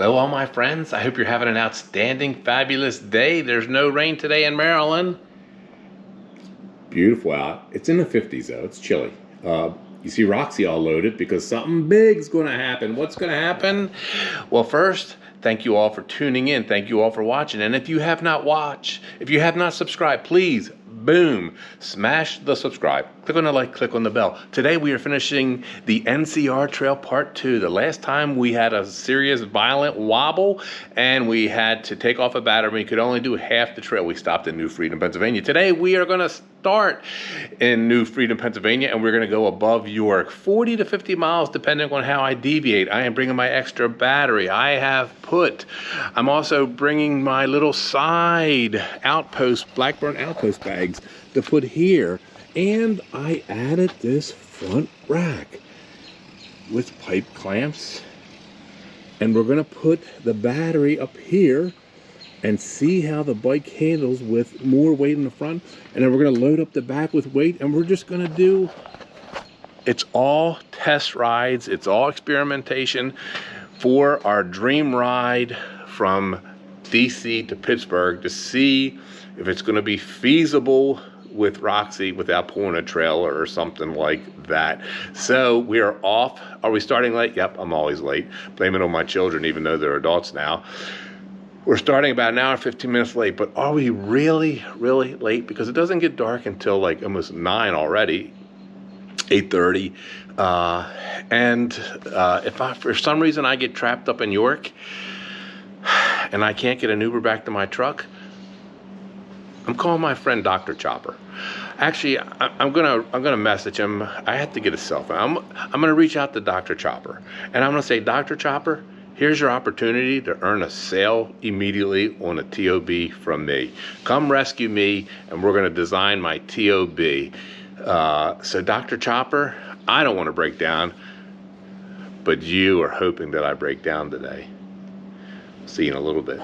Hello, all my friends. I hope you're having an outstanding, fabulous day. There's no rain today in Maryland. Beautiful out. It's in the 50s, though. It's chilly. You see Roxy all loaded because something big's going to happen. What's going to happen? Well, first, thank you all for tuning in. Thank you all for watching. And if you have not watched, if you have not subscribed, please, boom, smash the subscribe. Click on the like, click on the bell. Today we are finishing the NCR Trail Part 2. The last time we had a serious violent wobble and we had to take off a battery. We could only do half the trail. We stopped in New Freedom, Pennsylvania. Today we are going to start in New Freedom, Pennsylvania, and we're going to go above York, 40 to 50 miles depending on how I deviate. I am bringing my extra battery. I'm also bringing my little side outpost, Blackburn outpost bags to put here. And I added this front rack with pipe clamps. And we're gonna put the battery up here and see how the bike handles with more weight in the front. And then we're gonna load up the back with weight, and we're just gonna do, it's all test rides, it's all experimentation for our dream ride from DC to Pittsburgh to see if it's gonna be feasible with Roxy without pulling a trailer or something like that. So we are off. Are we starting late? Yep, I'm always late. Blame it on my children, even though they're adults now. We're starting about an hour, 15 minutes late, but are we really, really late? Because it doesn't get dark until like almost 9 already, 8:30. If for some reason I get trapped up in York and I can't get an Uber back to my truck, I'm calling my friend Dr. Chopper. Actually, I'm gonna message him. I have to get a cell phone. I'm gonna reach out to Dr. Chopper, and I'm gonna say, Dr. Chopper, here's your opportunity to earn a sale immediately on a TOB from me. Come rescue me, and we're gonna design my TOB. So Dr. Chopper, I don't want to break down, but you are hoping that I break down today. See you in a little bit.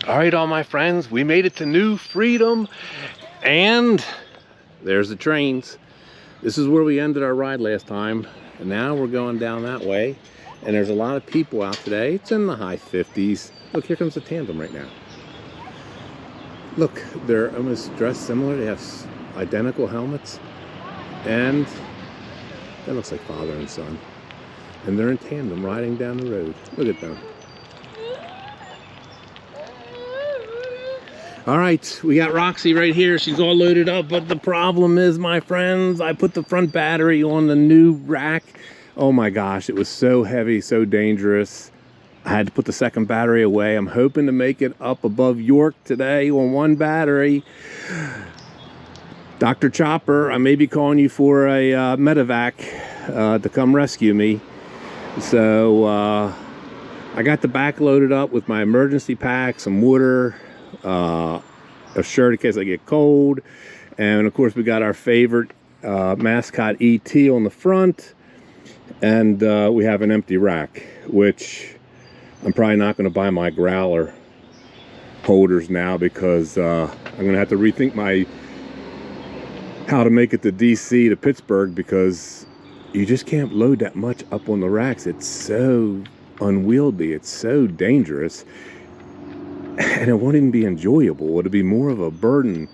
All right, all my friends, we made it to New Freedom, and there's the trains. This is where we ended our ride last time, and now we're going down that way, and there's a lot of people out today. It's in the high 50s. Look, here comes the tandem right now. Look, they're almost dressed similar. They have identical helmets, and that looks like father and son, and they're in tandem riding down the road. Look at them. All right, we got Roxy right here. She's all loaded up, but the problem is, my friends, I put the front battery on the new rack. Oh my gosh, it was so heavy, so dangerous. I had to put the second battery away. I'm hoping to make it up above York today on one battery. Dr. Chopper, I may be calling you for a medevac to come rescue me. So I got the back loaded up with my emergency pack, some water, a shirt in case I get cold, and of course we got our favorite mascot ET on the front, and we have an empty rack, which I'm probably not going to buy my growler holders now because I'm going to have to rethink my how to make it to DC to Pittsburgh, because you just can't load that much up on the racks. It's so unwieldy, it's so dangerous, and it won't even be enjoyable. It'll be more of a burden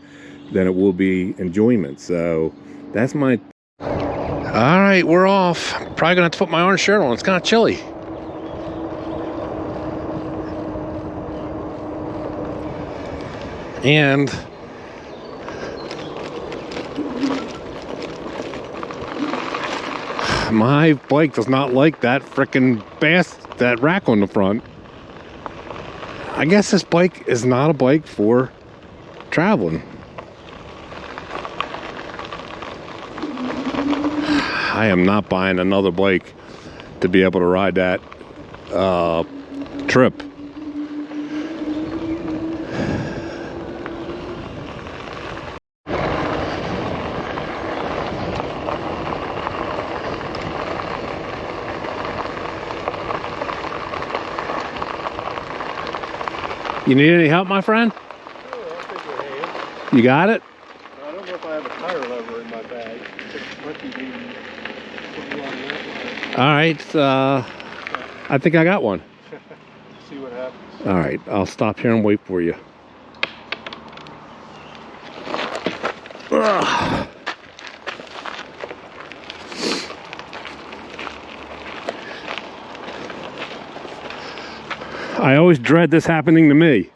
than it will be enjoyment. So that's my... All right, we're off. Probably gonna have to put my orange shirt on. It's kind of chilly. And my bike does not like that frickin' that rack on the front. I guess this bike is not a bike for traveling. I am not buying another bike to be able to ride that trip. You need any help, my friend? Sure, I'll take your hand. You got it? I don't know if I have a tire lever in my bag. It might be needed. All right, I think I got one. see what happens. All right, I'll stop here and wait for you. Ugh. I always dread this happening to me.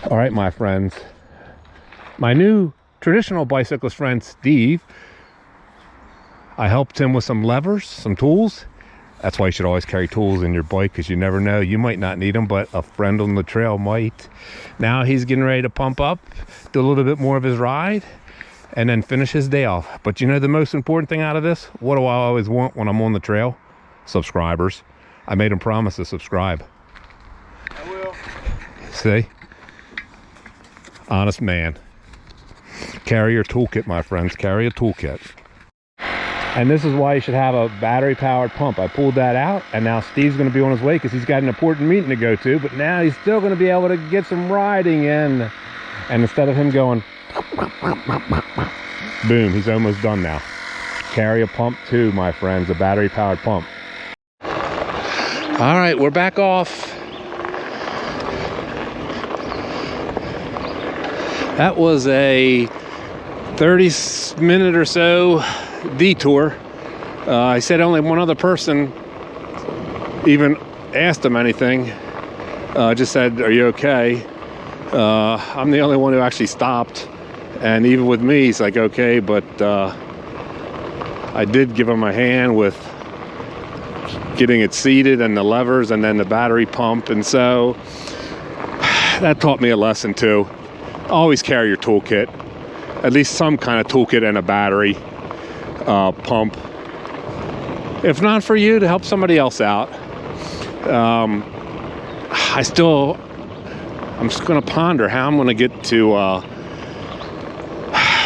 All right, my friends. My new traditional bicyclist friend, Steve, I helped him with some levers, some tools. That's why you should always carry tools in your bike, because you never know. You might not need them, but a friend on the trail might. Now he's getting ready to pump up, do a little bit more of his ride, and then finish his day off. But you know the most important thing out of this? What do I always want when I'm on the trail? Subscribers. I made him promise to subscribe. I will. See? Honest man. Carry your toolkit, my friends. Carry a toolkit. And this is why you should have a battery-powered pump. I pulled that out, and now Steve's going to be on his way because he's got an important meeting to go to. But now he's still going to be able to get some riding in. And instead of him going, boom, he's almost done now. Carry a pump too, my friends, a battery-powered pump. All right, we're back off. That was a 30-minute or so detour. I said only one other person even asked him anything. Just said, "Are you okay?" I'm the only one who actually stopped, and even with me, he's like, "Okay," but I did give him a hand with getting it seated and the levers and then the battery pump, and so that taught me a lesson too. Always carry your toolkit, at least some kind of toolkit and a battery pump. If not for you, to help somebody else out. I'm just going to ponder how I'm going to get to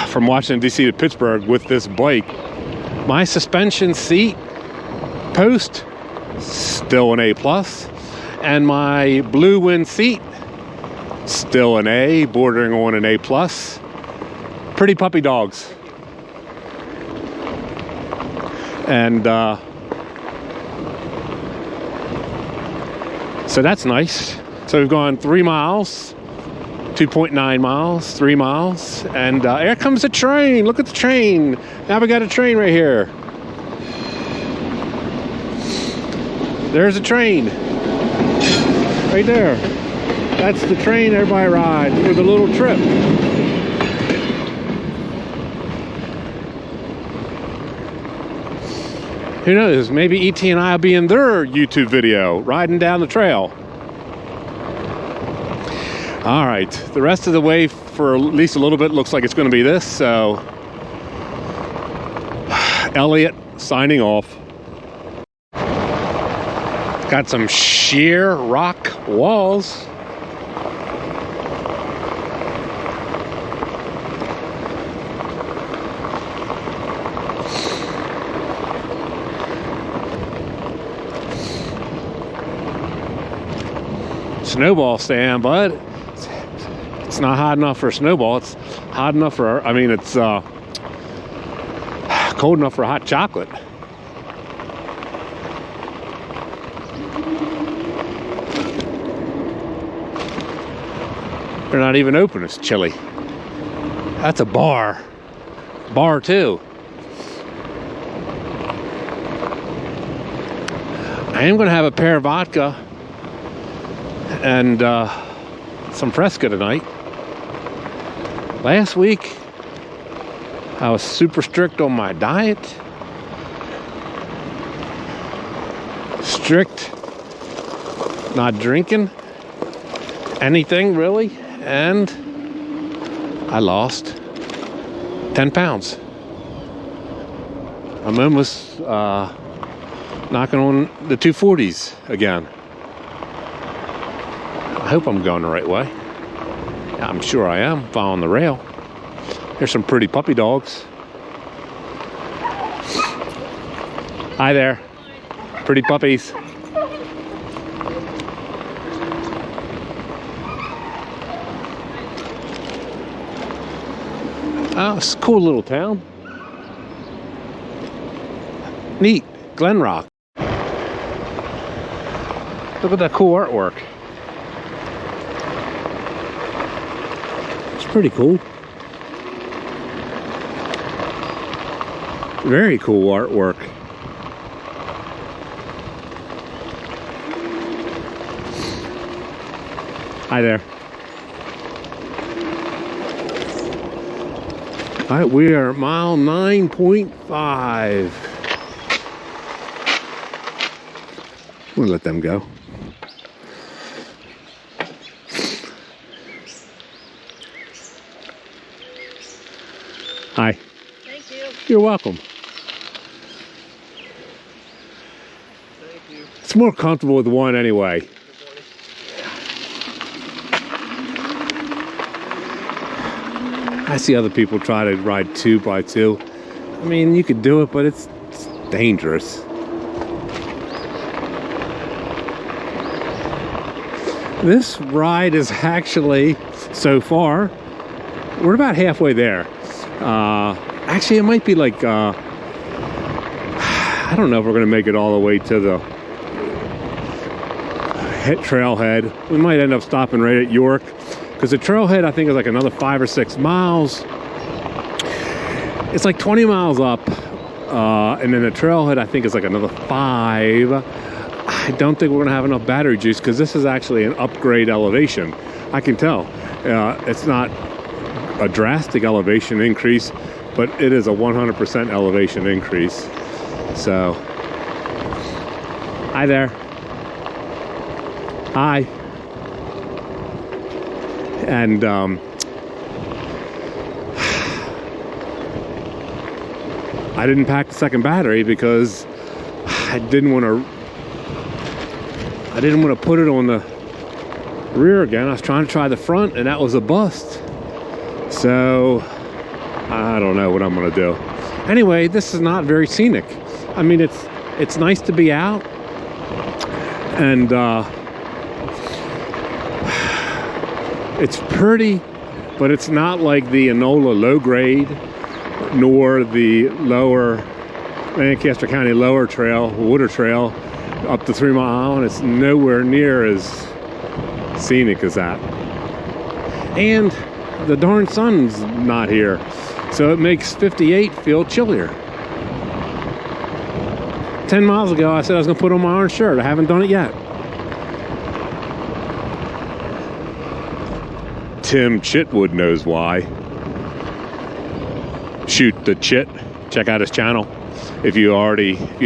from Washington D.C. to Pittsburgh with this bike. My suspension seat post still an A+, and my Blue Wind seat still an A, bordering on an A+. Pretty puppy dogs. And so that's nice. So we've gone 3 miles, 2.9 miles, 3 miles, and here comes the train. Look at the train. Now we got a train right here. There's a train. Right there. That's the train everybody rides for the little trip. Who knows, maybe ET and I will be in their YouTube video, riding down the trail. All right, the rest of the way for at least a little bit looks like it's going to be this, so Elliot signing off. Got some sheer rock walls. Snowball stand, but it's not hot enough for a snowball. It's hot enough for, I mean, it's cold enough for hot chocolate. They're not even open. It's chilly. That's a bar. Bar too. I am going to have a pear of vodka and some Fresca tonight. Last week, I was super strict on my diet. Strict, not drinking anything really, and I lost 10 pounds. I'm almost knocking on the 240s again. I hope I'm going the right way. I'm sure I am, following the rail. There's some pretty puppy dogs. Hi there. Pretty puppies. Oh, it's a cool little town. Neat. Glen Rock. Look at that cool artwork. It's pretty cool. Very cool artwork. Hi there. All right, we are at mile 9.5. We'll let them go. Hi. Thank you. You're welcome. Thank you. It's more comfortable with one anyway. I see other people try to ride 2x2. I mean, you could do it, but it's dangerous. This ride is actually, so far, we're about halfway there. Actually, it might be like, I don't know if we're going to make it all the way to the trailhead. We might end up stopping right at York, because the trailhead I think is like another 5 or 6 miles. It's like 20 miles up, and then the trailhead I think is like another 5. I don't think we're gonna have enough battery juice, because this is actually an upgrade elevation. I can tell. It's not a drastic elevation increase, but it is a 100% elevation increase. So, hi there. Hi. And I didn't pack the second battery because I didn't want to put it on the rear again. I was trying to try the front, and that was a bust. So I don't know what I'm gonna do. Anyway, this is not very scenic. I mean, it's nice to be out, and it's pretty, but it's not like the Enola low grade, nor the lower Lancaster County lower trail, Water Trail, up to 3 Mile, and it's nowhere near as scenic as that. And the darn sun's not here, so it makes 58 feel chillier. 10 miles ago, I said I was gonna put on my orange shirt. I haven't done it yet. Tim Chitwood knows why. Shoot the Chit. Check out his channel if you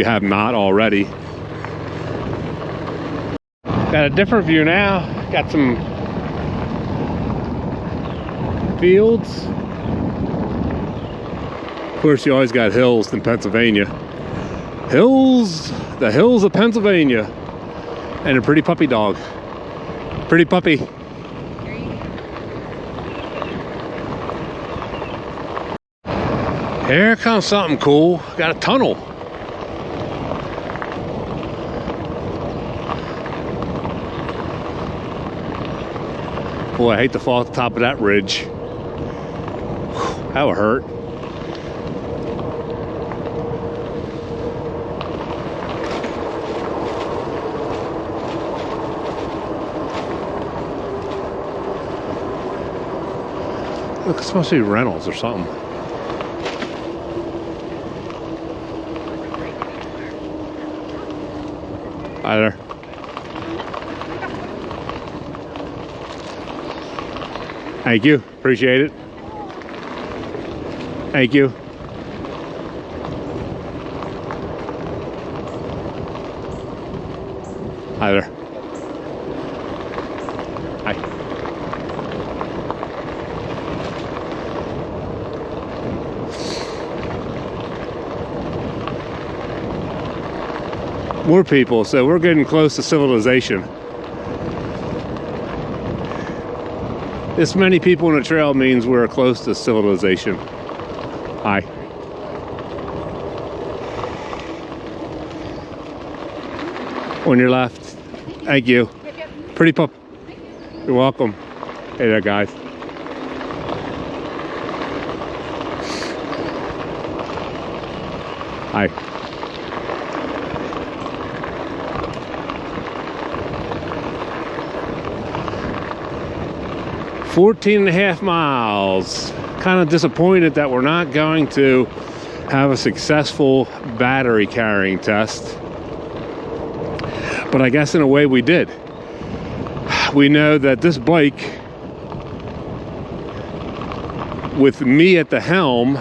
have not already. Got a different view now. Got some fields. Of course, you always got hills in Pennsylvania. Hills, the hills of Pennsylvania. And a pretty puppy dog. Pretty puppy. Here comes something cool. Got a tunnel. Boy, I hate to fall at the top of that ridge. That would hurt. Look, it's supposed to be Reynolds or something. Hi there. Thank you. Appreciate it. Thank you. Hi there. Hi. More people, so we're getting close to civilization. This many people on a trail means we're close to civilization. Hi. On your left. Thank you. Pretty pup. You're welcome. Hey there, guys. Hi. 14 and a half miles. Kind of disappointed that we're not going to have a successful battery carrying test. But I guess in a way we did. We know that this bike, with me at the helm,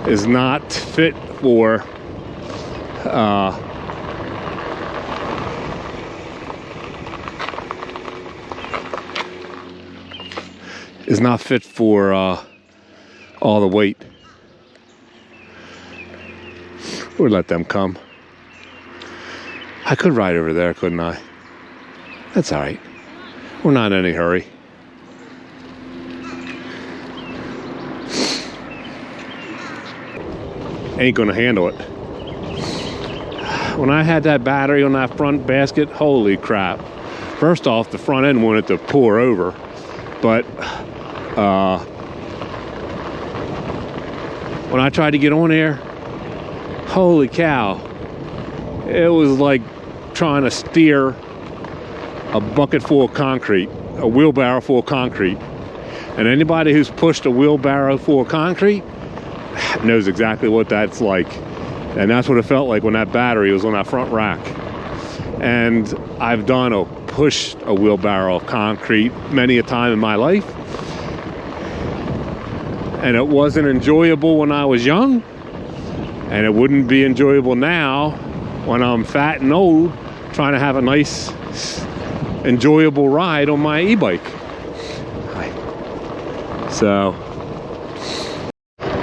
is not fit for all the weight. We'll let them come. I could ride over there, couldn't I? That's all right. We're not in any hurry. Ain't gonna handle it. When I had that battery on that front basket, holy crap. First off, the front end wanted to pour over, but when I tried to get on there, holy cow, it was like trying to steer a bucket full of concrete, a wheelbarrow full of concrete. And anybody who's pushed a wheelbarrow full of concrete knows exactly what that's like. And that's what it felt like when that battery was on that front rack. And I've pushed a wheelbarrow of concrete many a time in my life. And it wasn't enjoyable when I was young. And it wouldn't be enjoyable now when I'm fat and old, trying to have a nice, enjoyable ride on my e-bike. So,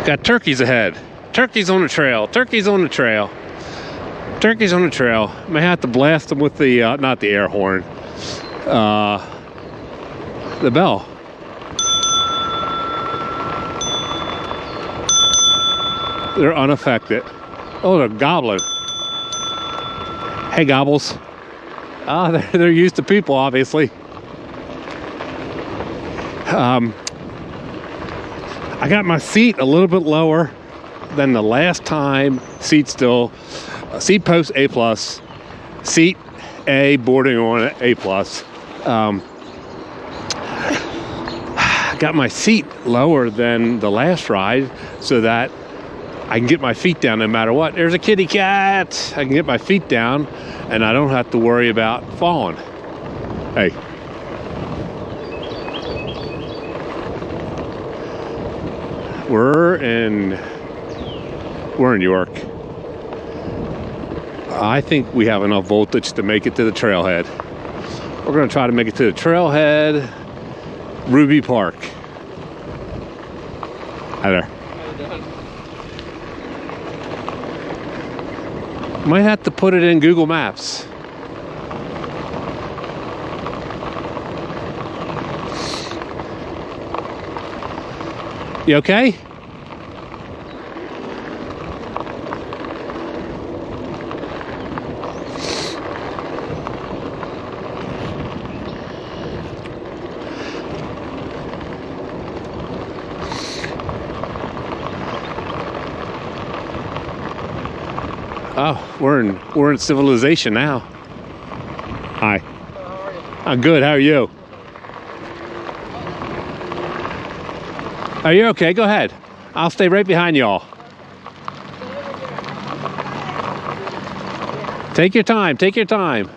got turkeys ahead. Turkeys on the trail. Turkeys on the trail. Turkeys on the trail. May have to blast them with the, not the air horn, the bell. They're unaffected. Oh, they're gobbling. Hey, gobbles. Ah, they're used to people, obviously. I got my seat a little bit lower than the last time. Seat post A+, seat A, boarding on A+. Got my seat lower than the last ride so that I can get my feet down no matter what. There's a kitty cat. I can get my feet down and I don't have to worry about falling. Hey. We're in York. I think we have enough voltage to make it to the trailhead. We're going to try to make it to the trailhead, Rhudy Park. Hi there. Might have to put it in Google Maps. You okay? Oh, we're in civilization now. Hi. How are you? I'm good. How are you? Are you okay? Go ahead. I'll stay right behind y'all. Take your time. Take your time.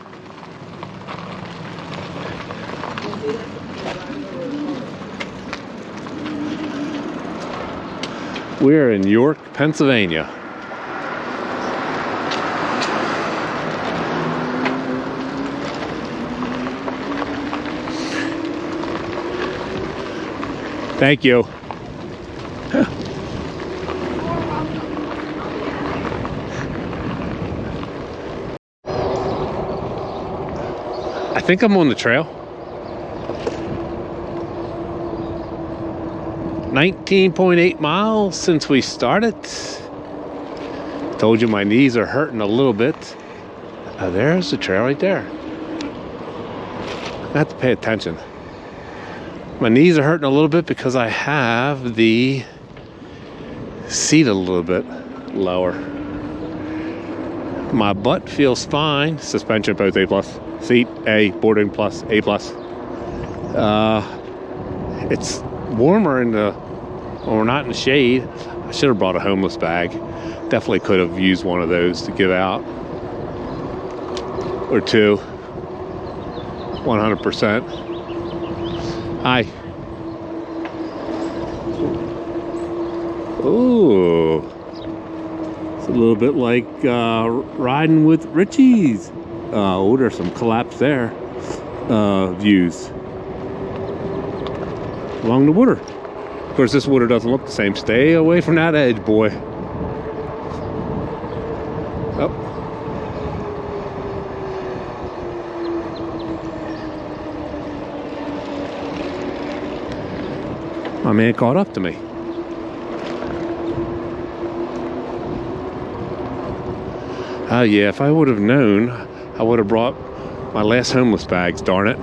We're in York, Pennsylvania. Thank you. I think I'm on the trail. 19.8 miles since we started. Told you my knees are hurting a little bit. There's the trail right there. I have to pay attention. My knees are hurting a little bit because I have the seat a little bit lower. My butt feels fine. Suspension post A+. Seat A, boarding plus A+. It's warmer in the, when we're not in the shade. I should have brought a homeless bag. Definitely could have used one of those to give out. Or two. 100%. Hi. Ooh. It's a little bit like riding with Richie's. Oh, there's some collapse there. Views. Along the water. Of course, this water doesn't look the same. Stay away from that edge, boy. Oh. My man caught up to me. Oh yeah, if I would have known, I would have brought my last homeless bags, darn it.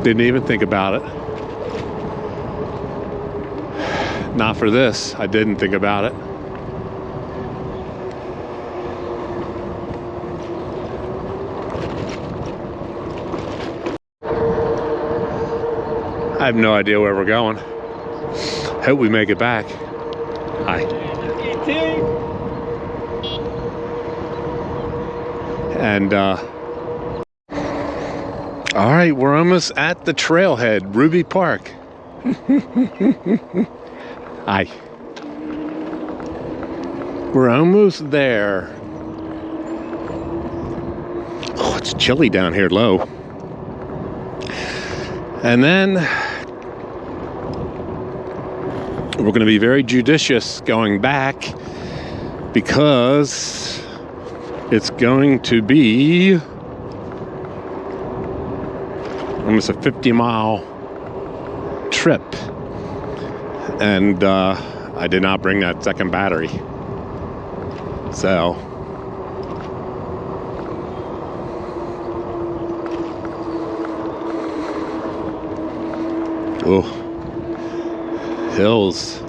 Didn't even think about it. Not for this, I didn't think about it. I have no idea where we're going. Hope we make it back. Hi. And all right, we're almost at the trailhead, Rhudy Park. Hi. We're almost there. Oh, it's chilly down here low. And then we're going to be very judicious going back because it's going to be almost a 50-mile trip. And I did not bring that second battery. So oh, hills.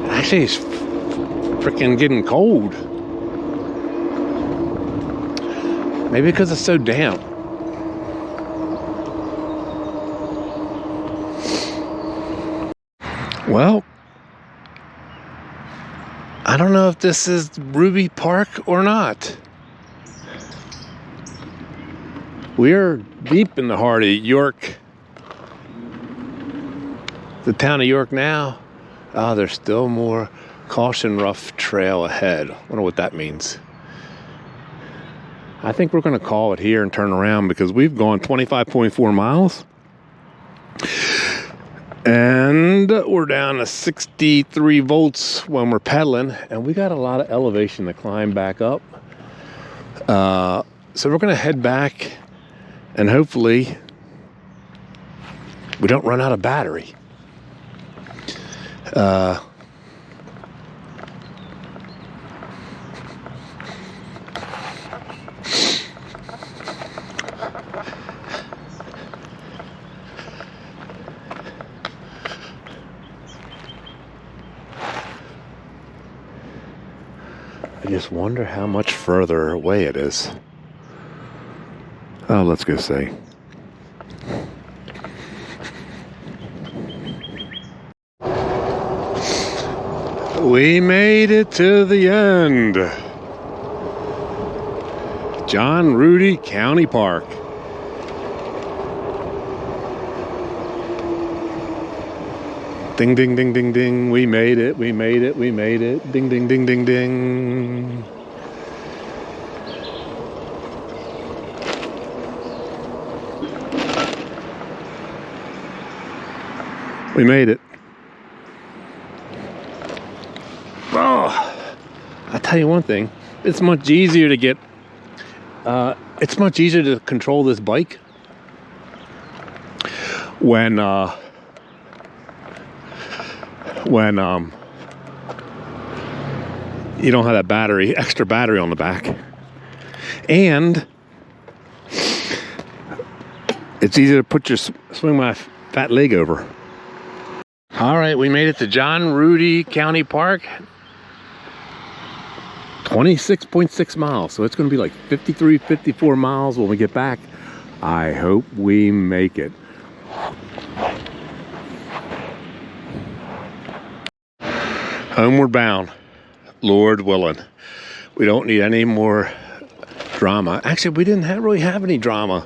Actually, it's freaking getting cold. Maybe because it's so damp. Well, I don't know if this is Rhudy Park or not. We're deep in the heart of York. The town of York now. Oh, there's still more caution rough trail ahead. I wonder what that means. I think we're going to call it here and turn around because we've gone 25.4 miles. And we're down to 63 volts when we're pedaling. And we got a lot of elevation to climb back up. So we're going to head back. And hopefully we don't run out of battery. I just wonder how much further away it is. Oh, let's go see. We made it to the end. John Rhudy County Park. Ding, ding, ding, ding, ding. We made it, we made it, we made it. Ding, ding, ding, ding, ding. We made it. Oh, I tell you one thing. It's much easier to get, it's much easier to control this bike when you don't have that battery, extra battery on the back. And it's easier to put your, swing my fat leg over. All right, we made it to John Rhudy County Park. 26.6 miles, so it's going to be like 53, 54 miles when we get back. I hope we make it. Homeward bound, Lord willing. We don't need any more drama. Actually, we didn't really have any drama.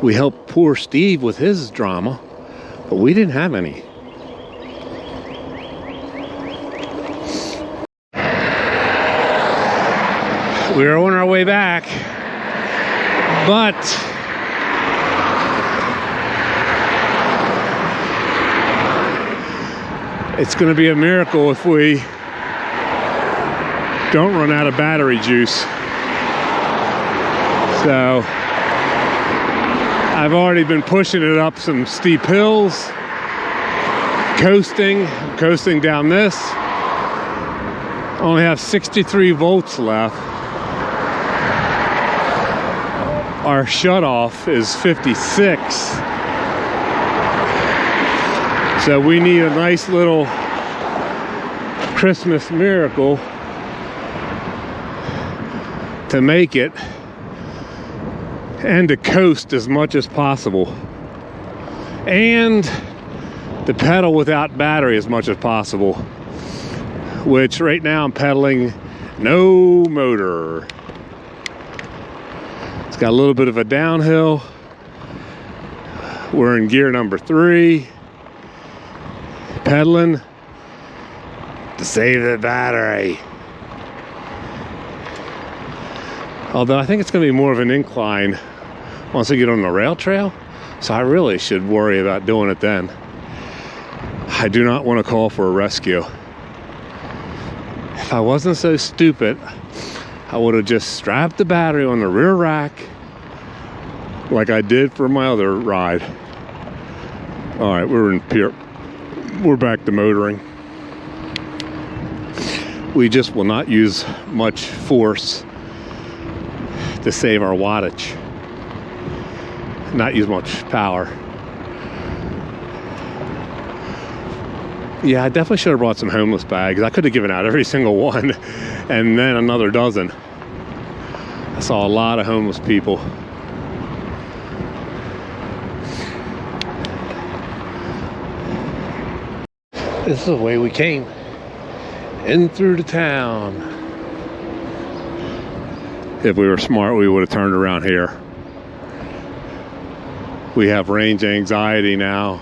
We helped poor Steve with his drama, but we didn't have any. We're on our way back, but it's going to be a miracle if we don't run out of battery juice. So I've already been pushing it up some steep hills, coasting down this. Only have 63 volts left. Our shutoff is 56. So we need a nice little Christmas miracle to make it and to coast as much as possible and to pedal without battery as much as possible, which right now I'm pedaling no motor. It's got a little bit of a downhill. We're in gear number 3, pedaling to save the battery. Although I think it's going to be more of an incline once we get on the rail trail, so I really should worry about doing it then. I do not want to call for a rescue. If I wasn't so stupid, I would have just strapped the battery on the rear rack like I did for my other ride. All right, we're back to motoring. We just will not use much force to save our wattage, not use much power. Yeah, I definitely should have brought some homeless bags. I could have given out every single one and then another dozen. I saw a lot of homeless people. This is the way we came in through the town. If we were smart, we would have turned around here. We have range anxiety now.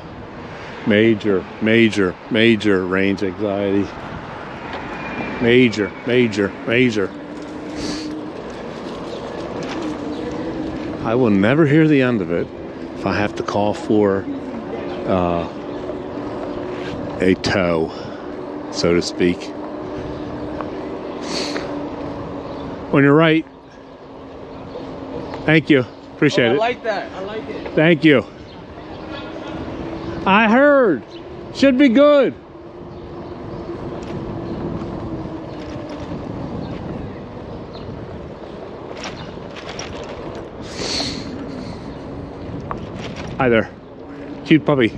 Major range anxiety. Major. I will never hear the end of it if I have to call for a tow, so to speak. On your right. Thank you. Appreciate it. I like that. I like it. Thank you. I heard. Should be good. Hi there. Cute puppy.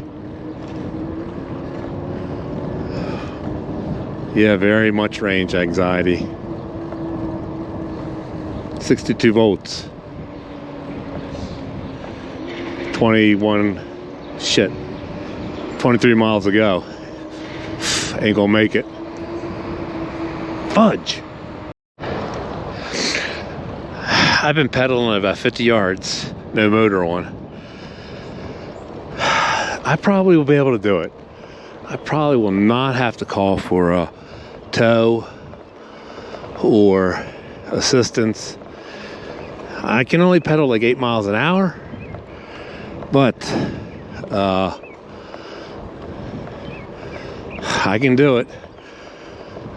Yeah, very much range anxiety. 62 volts. 23 miles to go. Ain't gonna make it. Fudge. I've been pedaling about 50 yards, no motor on. I probably will be able to do it. I probably will not have to call for a tow or assistance. I can only pedal like 8 miles an hour, but I can do it.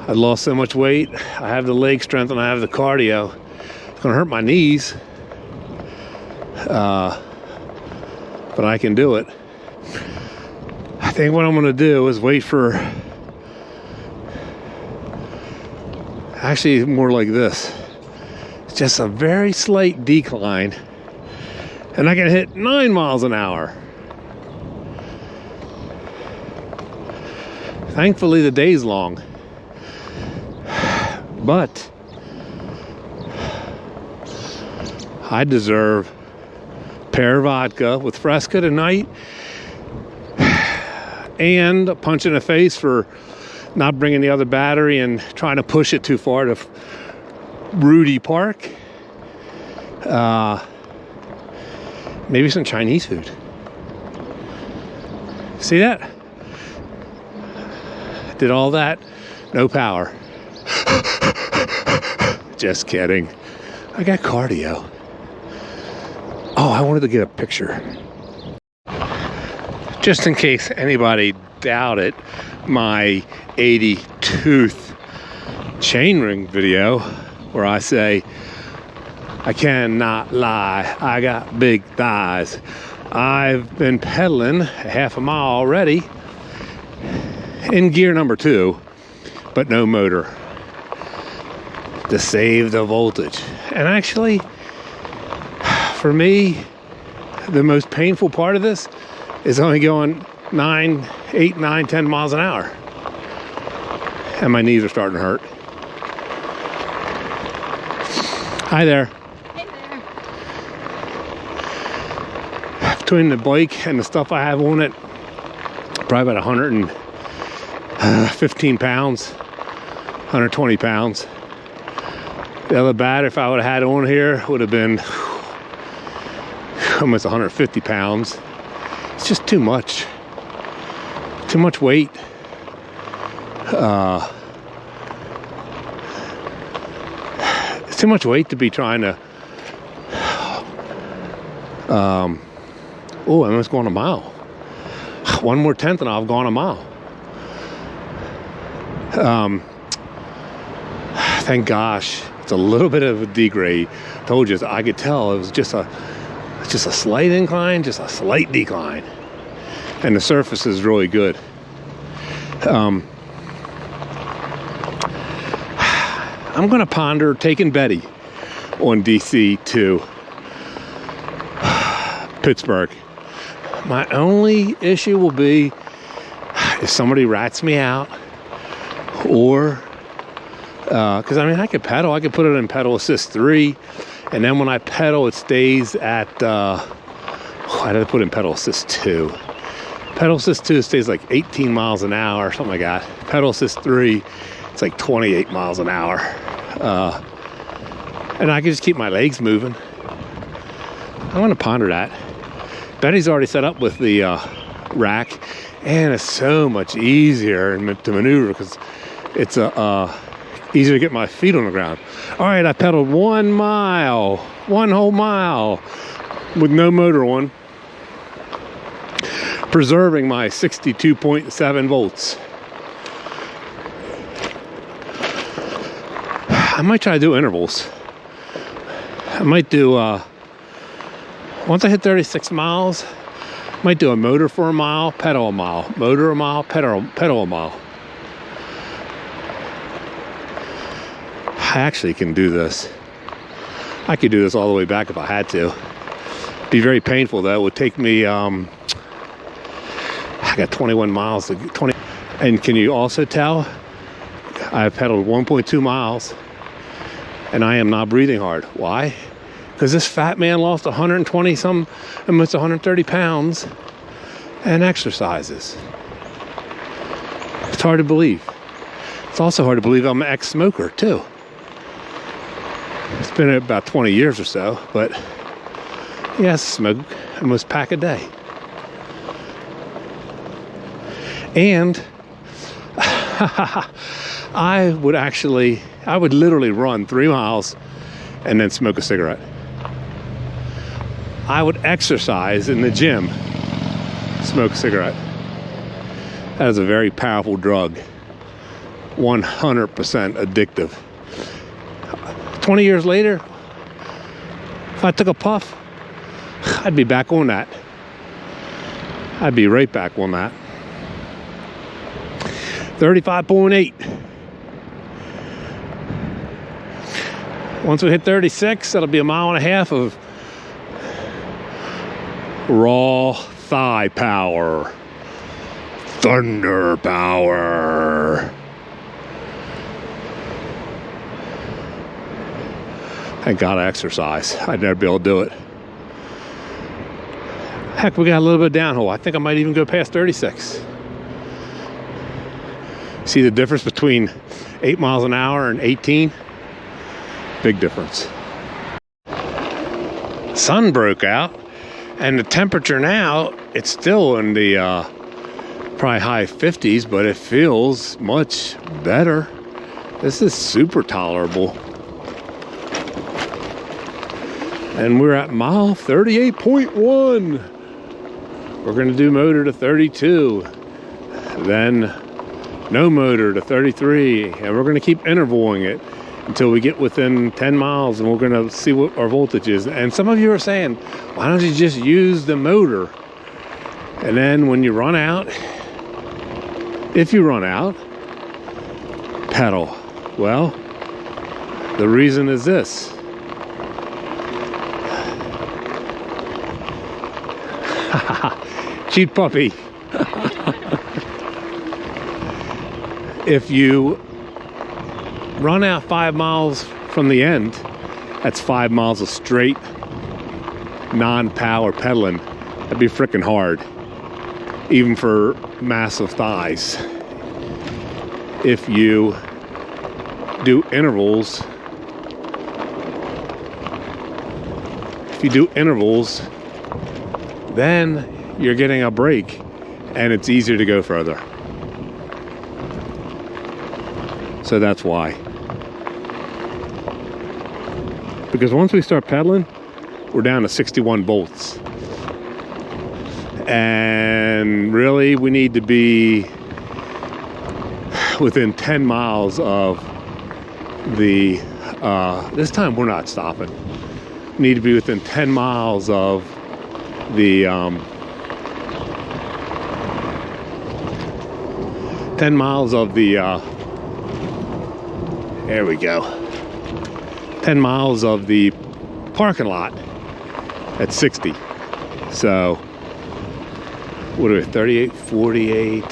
I lost so much weight. I have the leg strength and I have the cardio. It's gonna hurt my knees, but I can do it. I think what I'm gonna do is wait for, actually more like this. It's just a very slight decline And I can hit 9 miles an hour. Thankfully, the day's long. But I deserve pear vodka with Fresca tonight and a punch in the face for not bringing the other battery and trying to push it too far to Rhudy Park. Maybe some Chinese food. See that? Did all that, no power. Just kidding. I got cardio. Oh, I wanted to get a picture. Just in case anybody doubted my 80 tooth chain ring video where I say, I cannot lie, I got big thighs. I've been pedaling half a mile already in gear number 2, but no motor to save the voltage. And actually, for me, the most painful part of this is only going 8, 9, 10 miles an hour. And my knees are starting to hurt. Hi there. Hey there. Between the bike and the stuff I have on it, probably about 115 pounds, 120 pounds. The other battery, if I would have had on here, would have been almost 150 pounds. It's just too much weight. It's too much weight to be trying to, oh, I almost gone a mile. One more tenth and I've gone a mile. Thank gosh, it's a little bit of a degrade. Told you, I could tell it was just a slight incline, just a slight decline. And the surface is really good. I'm gonna ponder taking Betty on DC to Pittsburgh. My only issue will be if somebody rats me out, or because I mean I could pedal, I could put it in pedal assist 3, and then when I pedal it stays at I had to put in pedal assist 2. Pedal assist 2 stays like 18 miles an hour, something like that. Pedal assist 3, it's like 28 miles an hour. And I can just keep my legs moving. I want to ponder that. Betty's already set up with the rack, and it's so much easier to maneuver because it's easier to get my feet on the ground. All right, I pedaled 1 mile, 1 whole mile with no motor on, preserving my 62.7 volts. I might try to do intervals. I might do, once I hit 36 miles, I might do a motor for a mile, pedal a mile, motor a mile, pedal a mile. I actually can do this. I could do this all the way back if I had to. Be very painful though. It would take me, I got 21 miles to 20. And can you also tell I've pedaled 1.2 miles and I am not breathing hard. Why? Because this fat man lost 120 some, almost 130 pounds and exercises. It's hard to believe. It's also hard to believe I'm an ex-smoker too. It's been about 20 years or so, but yes, smoke almost pack a day. And I would literally run 3 miles and then smoke a cigarette. I would exercise in the gym, smoke a cigarette. That is a very powerful drug. 100% addictive. 20 years later, if I took a puff, I'd be back on that. I'd be right back on that. 35.8. Once we hit 36, that'll be a mile and a half of Raw thigh power. Thunder power. Thank God I exercise. I'd never be able to do it. Heck, we got a little bit of downhill. I think I might even go past 36. See the difference between 8 miles an hour and 18? Big difference. Sun broke out, and the temperature now, it's still in the probably high 50s, but it feels much better. This is super tolerable. And we're at mile 38.1. We're gonna do motor to 32, then no motor to 33, and we're gonna keep intervaling it until we get within 10 miles, and we're gonna see what our voltage is. And some of you are saying, why don't you just use the motor? And then when you run out, if you run out, pedal. Well, the reason is this. Cute puppy. If you run out 5 miles from the end, that's 5 miles of straight non-power pedaling. That'd be freaking hard, even for massive thighs. If you do intervals, then you're getting a break and it's easier to go further. So that's why. Because once we start pedaling, we're down to 61 volts. And really, we need to be within 10 miles of the, this time we're not stopping. We need to be within 10 miles of the, 10 miles of the, there we go. 10 miles of the parking lot at 60. So, what are we, 38, 48,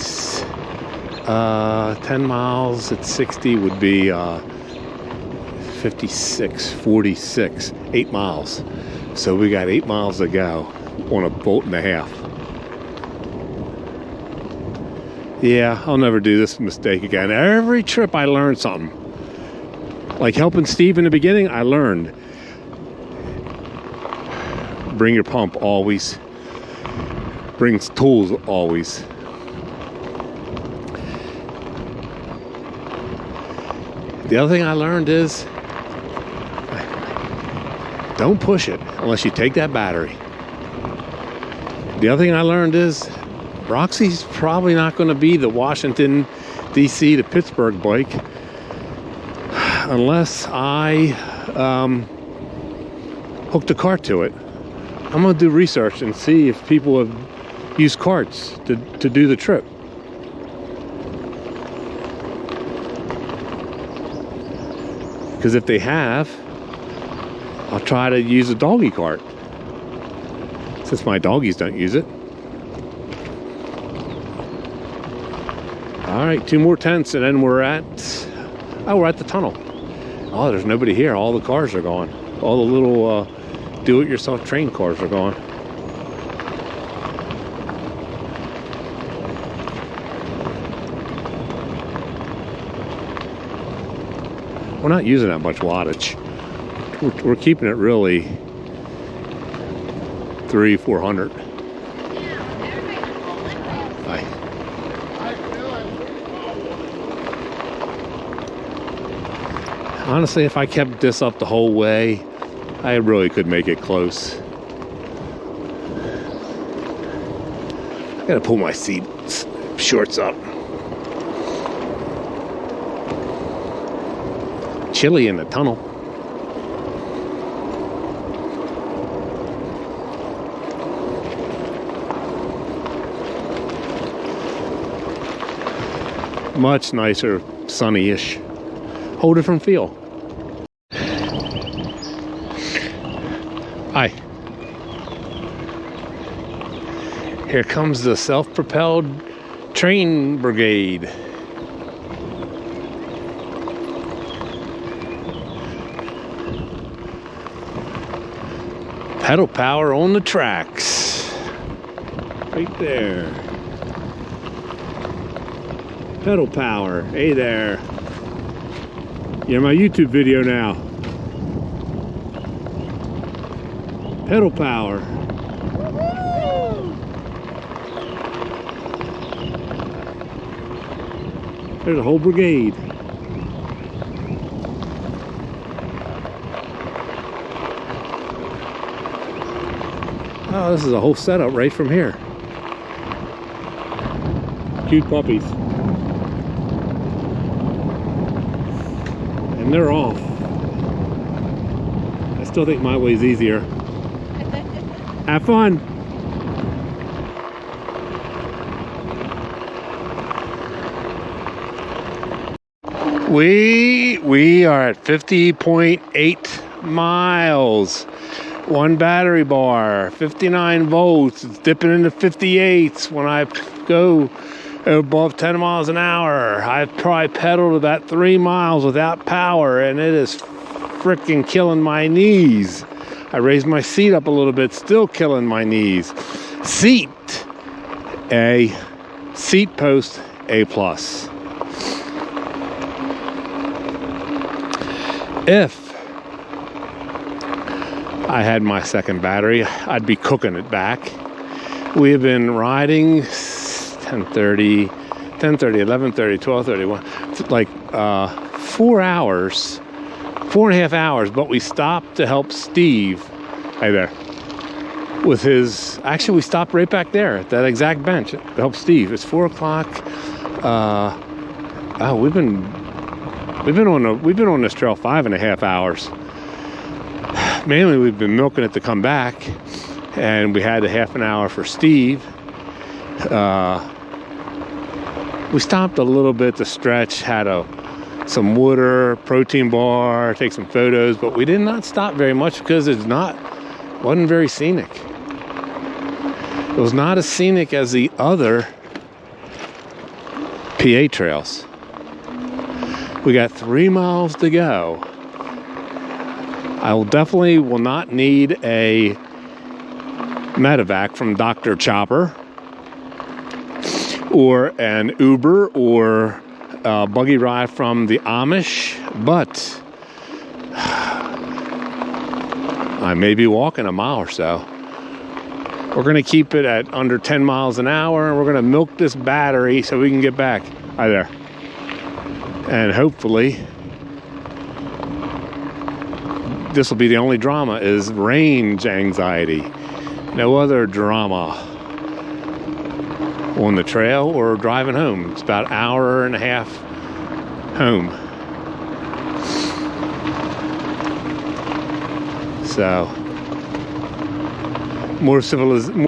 10 miles at 60 would be 56, 46, 8 miles. So we got 8 miles to go on a volt and a half. Yeah, I'll never do this mistake again. Every trip I learn something. Like helping Steve in the beginning, I learned. Bring your pump always. Bring tools always. The other thing I learned is don't push it unless you take that battery. The other thing I learned is Roxy's probably not going to be the Washington, D.C. to Pittsburgh bike unless I hook the cart to it. I'm going to do research and see if people have used carts to do the trip. Because if they have, I'll try to use a doggy cart, since my doggies don't use it. All right, 2 more tents and then we're at the tunnel. Oh, there's nobody here. All the cars are gone. All the little do-it-yourself train cars are gone. We're not using that much wattage. We're keeping it really 300-400. Bye. Honestly, if I kept this up the whole way, I really could make it close. I gotta pull my seat shorts up. Chilly in the tunnel. Much nicer, sunny-ish. Whole different feel. Hi. Here comes the self-propelled train brigade. Pedal power on the tracks. Right there. Pedal power. Hey there. You're in my YouTube video now. Pedal power. There's a whole brigade. Oh, this is a whole setup right from here. Cute puppies. And they're off. I still think my way's easier. Have fun. We are at 50.8 miles. One battery bar, 59 volts. It's dipping into 58s when I go above 10 miles an hour. I've probably pedaled about 3 miles without power, and it is freaking killing my knees. I raised my seat up a little bit, still killing my knees. Seat A, seat post A+. If I had my second battery, I'd be cooking it back. We have been riding 10:30, 11:30, 12:31, like 4 hours, 4.5 hours, but we stopped to help Steve. Hey there. With his, actually we stopped right back there at that exact bench to help Steve. It's 4 o'clock. Oh, we've been on this trail 5.5 hours. Mainly we've been milking it to come back, and we had a half an hour for Steve. We stopped a little bit to stretch, had some water, protein bar, take some photos, but we did not stop very much because wasn't very scenic. It was not as scenic as the other PA trails. We got 3 miles to go. I will not need a medevac from Dr. Chopper or an Uber or a buggy ride from the Amish, but I may be walking a mile or so. We're gonna keep it at under 10 miles an hour, and we're gonna milk this battery so we can get back. Hi there. And hopefully this will be the only drama, is range anxiety. No other drama on the trail or driving home. It's about an hour and a half home. So more civilization.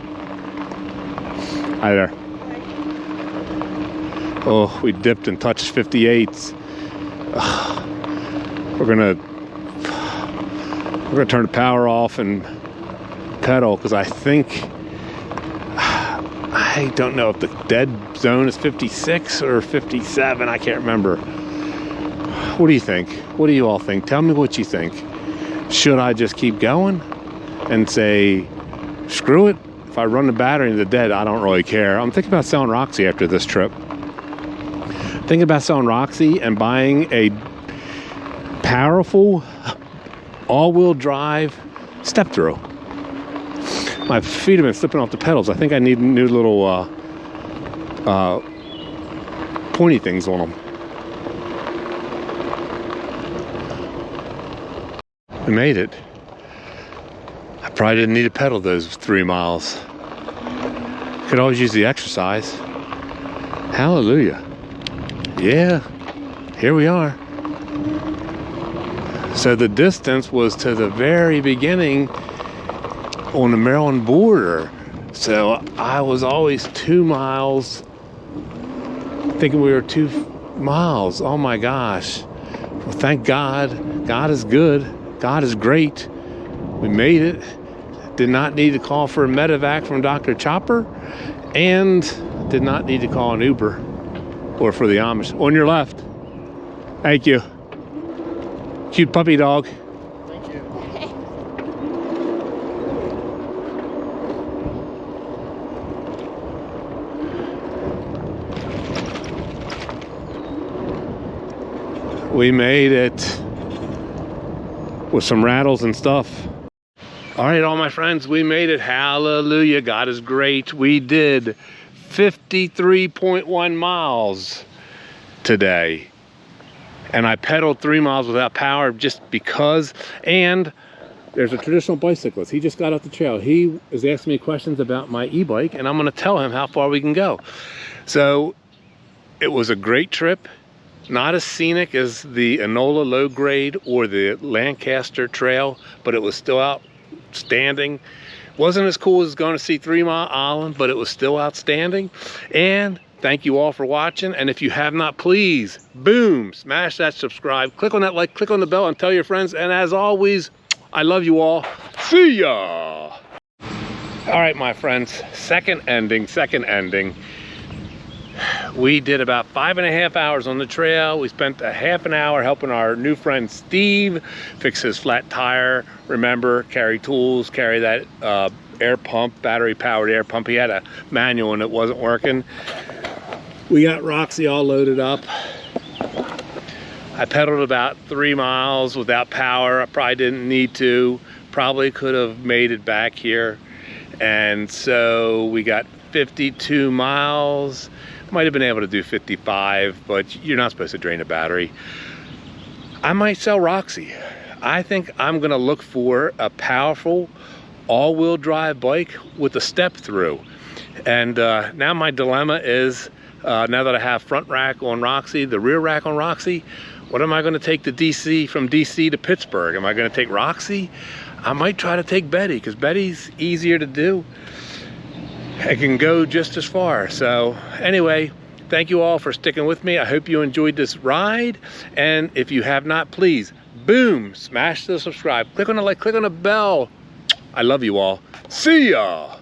Hi there. Oh, we dipped and touched 58s. We're gonna turn the power off and pedal, because I don't know if the dead zone is 56 or 57. I can't remember. What do you think? What do you all think? Tell me what you think. Should I just keep going and say, screw it? If I run the battery into the dead, I don't really care. I'm thinking about selling Roxy after this trip. Thinking about selling Roxy and buying a powerful all-wheel drive step-through. My feet have been slipping off the pedals. I think I need new little pointy things on them. We made it. I probably didn't need to pedal those 3 miles. Could always use the exercise. Hallelujah. Yeah, here we are. So the distance was to the very beginning on the Maryland border. So I was always 2 miles, thinking we were 2 miles. Oh my gosh. Well, thank God. God is good. God is great. We made it. did not need to call for a medevac from Dr. Chopper, and did not need to call an Uber or for the Amish. On your left. Thank you. Cute puppy dog. Thank you. We made it with some rattles and stuff. All right, all my friends, we made it. Hallelujah. God is great. We did 53.1 miles today. And I pedaled 3 miles without power just because. And there's a traditional bicyclist. He just got off the trail. He is asking me questions about my e-bike, and I'm going to tell him how far we can go. So it was a great trip. Not as scenic as the Enola low grade or the Lancaster trail, but it was still outstanding. Wasn't as cool as going to see 3 Mile Island, but it was still outstanding. And thank you all for watching. And if you have not, please, boom, smash that subscribe, click on that like, click on the bell, and tell your friends. And as always, I love you all. See ya. All right, my friends, second ending. We did about 5.5 hours on the trail. We spent a half an hour helping our new friend Steve fix his flat tire. Remember, carry tools, carry that air pump, battery powered air pump. He had a manual and it wasn't working. We got Roxy all loaded up. I pedaled about 3 miles without power. I probably didn't need to. Probably could have made it back here. And so we got 52 miles. Might have been able to do 55, but you're not supposed to drain a battery. I might sell Roxy. I think I'm gonna look for a powerful all-wheel drive bike with a step through. And now my dilemma is, now that I have front rack on Roxy, the rear rack on Roxy, what am I gonna take to DC, from DC to Pittsburgh? Am I gonna take Roxy? I might try to take Betty, because Betty's easier to do. It can go just as far. So anyway, thank you all for sticking with me. I hope you enjoyed this ride. And if you have not, please, boom, smash the subscribe. Click on the like, click on the bell. I love you all. See ya.